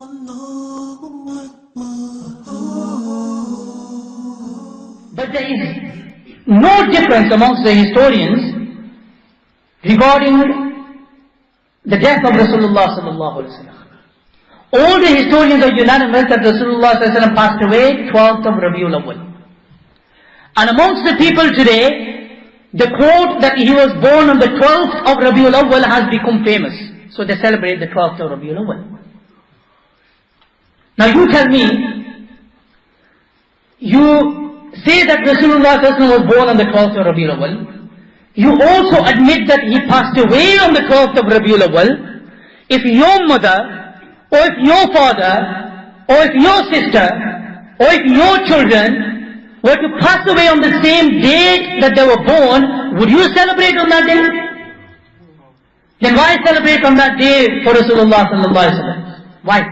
But there is no difference amongst the historians regarding the death of Rasulullah Sallallah Alayi Wasallam. All the historians are unanimous that Rasulullah Sallallahu Alaihi Wasallam passed away 12th of Rabiul Awwal. And amongst the people today, the quote that he was born on the 12th of Rabiul Awwal has become famous. So they celebrate the 12th of Rabiul Awwal. Now you tell me, you say that Rasulullah Sallallahu Alaihi Wasallam was born on the 12th of Rabiul Awwal. You also admit that he passed away on the 12th of Rabiul Awwal. If your mother, or if your father, or if your sister, or if your children were to pass away on the same date that they were born, would you celebrate on that day? Then why celebrate on that day for Rasulullah Sallallahu Alaihi Wasallam? Why?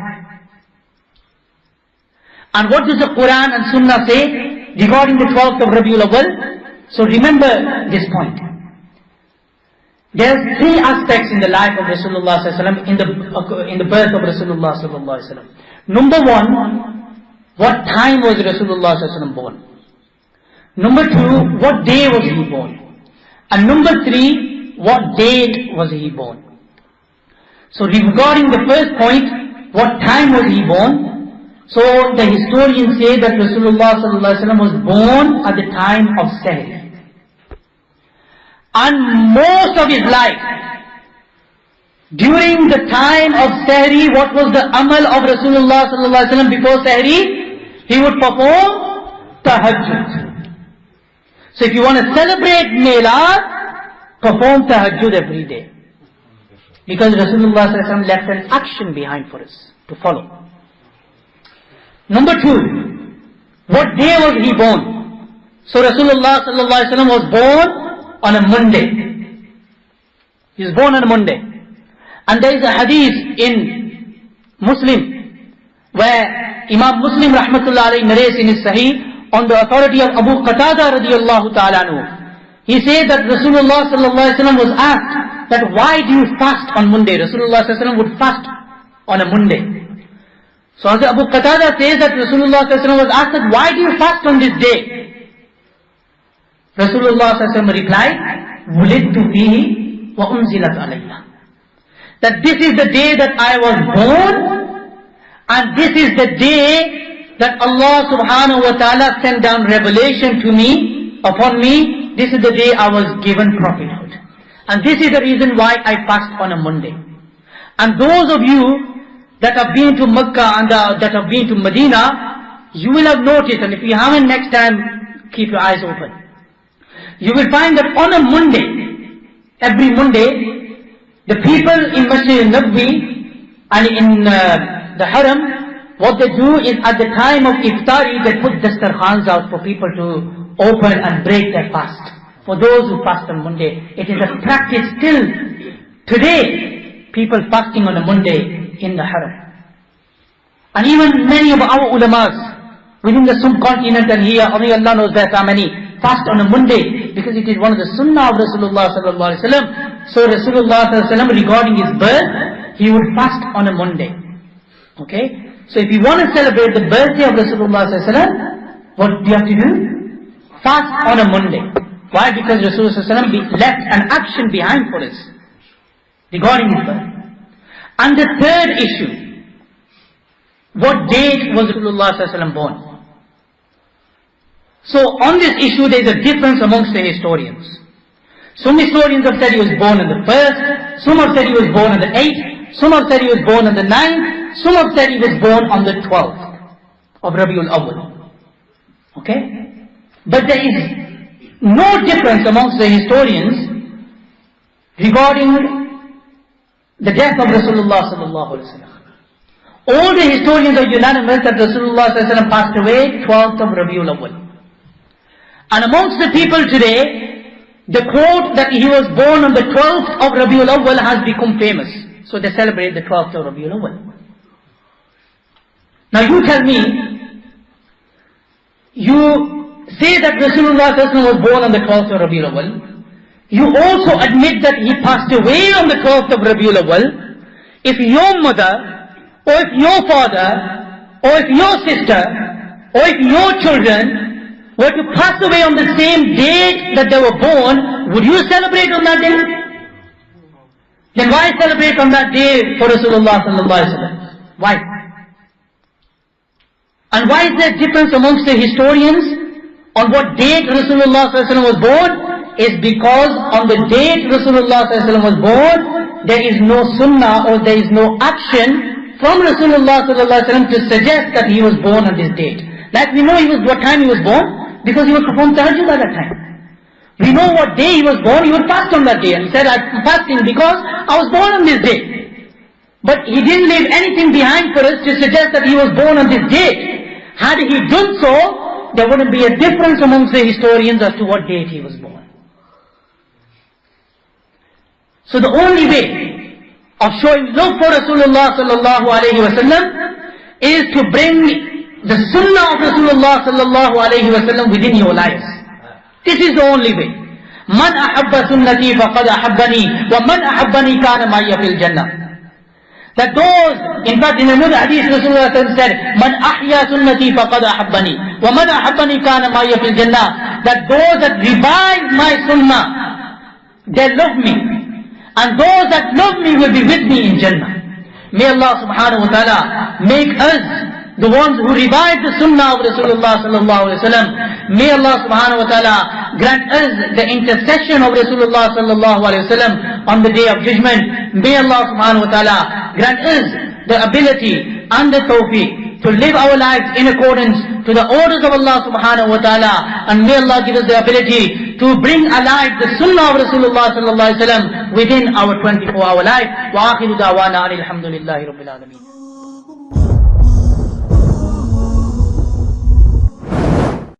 And what does the Quran and Sunnah say regarding the 12th of Rabiul Awwal? So remember this point. There are three aspects in the life of Rasulullah Sallallahu Alaihi Wasallam, in the birth of Rasulullah Sallallahu Alaihi Wasallam. Number one, what time was Rasulullah Sallallahu Alaihi Wasallam born? Number two, what day was he born? And number three, what date was he born? So regarding the first point, what time was he born? So the historians say that Rasulullah Sallallahu Alaihi Wasallam was born at the time of Sahri. And most of his life, during the time of Sahri, what was the amal of Rasulullah Sallallahu Alaihi Wasallam before Sahri? He would perform tahajjud. So if you want to celebrate Meelad, perform tahajjud every day. Because Rasulullah Sallallahu Alaihi Wasallam left an action behind for us to follow. Number two, what day was he born? So Rasulullah Sallallahu Alaihi Wasallam was born on a Monday. He was born on a Monday. And there is a hadith in Muslim where Imam Muslim Rahmatullah Alayhi narrates in his Sahih on the authority of Abu Qatada radiyallahu ta'ala anhu. He said that Rasulullah Sallallahu Alaihi Wasallam was asked that why do you fast on Monday? Rasulullah Sallallahu Alaihi Wasallam would fast on a Monday. So as Abu Qatada says that Rasulullah Sallallahu Alaihi Wasallam was asked that why do you fast on this day? Rasulullah Sallallahu Alaihi Wasallam replied, "Wulidtu fihi wa unzilat alayya." That this is the day that I was born, and this is the day that Allah subhanahu wa ta'ala sent down revelation to me, upon me. This is the day I was given prophethood. And this is the reason why I fast on a Monday. And those of you that have been to Makkah and that have been to Medina, you will have noticed, and if you haven't, next time, keep your eyes open. You will find that on a Monday, every Monday, the people in Masjid al-Nabi and in the Haram, what they do is at the time of Iftari, they put dastarkhans out for people to open and break their fast. For those who fast on Monday, it is a practice still today, people fasting on a Monday in the Haram. And even many of our ulamas within the subcontinent and here, only Allah knows best how many, fast on a Monday, because it is one of the Sunnah of Rasulullah Sallallahu Alaihi Wasallam. So Rasulullah Sallallahu Alaihi Wasallam, regarding his birth, he would fast on a Monday. Okay? So if you want to celebrate the birthday of Rasulullah Sallallahu Alaihi Wasallam, what do you have to do? Fast on a Monday. Why? Because Rasulullah Sallallahu Alaihi Wasallam left an action behind for us regarding his birth. And the third issue, what date was Rasulullah Sallallahu Alaihi Wasallam born? So on this issue there is a difference amongst the historians. Some historians have said he was born on the 1st, some have said he was born on the 8th, some have said he was born on the 9th, some have said he was born on the 12th of Rabiul Awwal. Okay? But there is no difference amongst the historians regarding the death of Rasulullah Sallallahu Alaihi Wasallam. All the historians are unanimous that Rasulullah Sallallahu Alaihi Wasallam passed away 12th of Rabiul Awwal. And amongst the people today, the quote that he was born on the 12th of Rabiul Awwal has become famous. So they celebrate the 12th of Rabiul Awwal. Now you tell me, you say that Rasulullah Sallallahu Alaihi Wasallam was born on the 12th of Rabiul Awwal. You also admit that he passed away on the 12th of Rabiul Awwal. If your mother, or if your father, or if your sister, or if your children were to pass away on the same date that they were born, would you celebrate on that day? Then why celebrate on that day for Rasulullah Sallallah Alayi Wasallam? Why? And why is there a difference amongst the historians on what date Rasulullah Sallallahu Alaihi Wasallam was born? Is because on the date Rasulullah Sallallahu Alaihi Wasallam was born, there is no sunnah or there is no action from Rasulullah Sallallahu Alaihi Wasallam to suggest that he was born on this date. Like we know what time he was born, because he would perform tahajjud at that time. We know what day he was born, he would fast on that day. And he said, I'm fasting because I was born on this day. But he didn't leave anything behind for us to suggest that he was born on this date. Had he done so, there wouldn't be a difference amongst the historians as to what date he was born. So the only way of showing love for Rasulullah Sallallahu Alayi Wasallam is to bring the Sunnah of Rasulullah Sallallahu Alayi Wasallam within your lives. This is the only way. Man ahabba sunnati faqad ahabbani wa man ahabbani kana ma'ya fil jannah. That those, in fact in another hadith Rasulullah said, Man ahya sunnati faqad ahabbani wa man ahabbani kana ma'ya fil jannah. That those that revive my sunnah, they love me. And those that love me will be with me in Jannah. May Allah subhanahu wa ta'ala make us the ones who revive the sunnah of Rasulullah Sallallahu Alaihi Wasallam. May Allah subhanahu wa ta'ala grant us the intercession of Rasulullah Sallallahu Alaihi Wasallam on the day of judgment. May Allah subhanahu wa ta'ala grant us the ability and the tawfiq to live our lives in accordance to the orders of Allah subhanahu wa ta'ala. And may Allah give us the ability to bring alive the sunnah of Rasulullah Sallallahu Alaihi Wasallam within our 24-hour life. Wa akhiru da'wana alhamdulillahi rabbil alameen.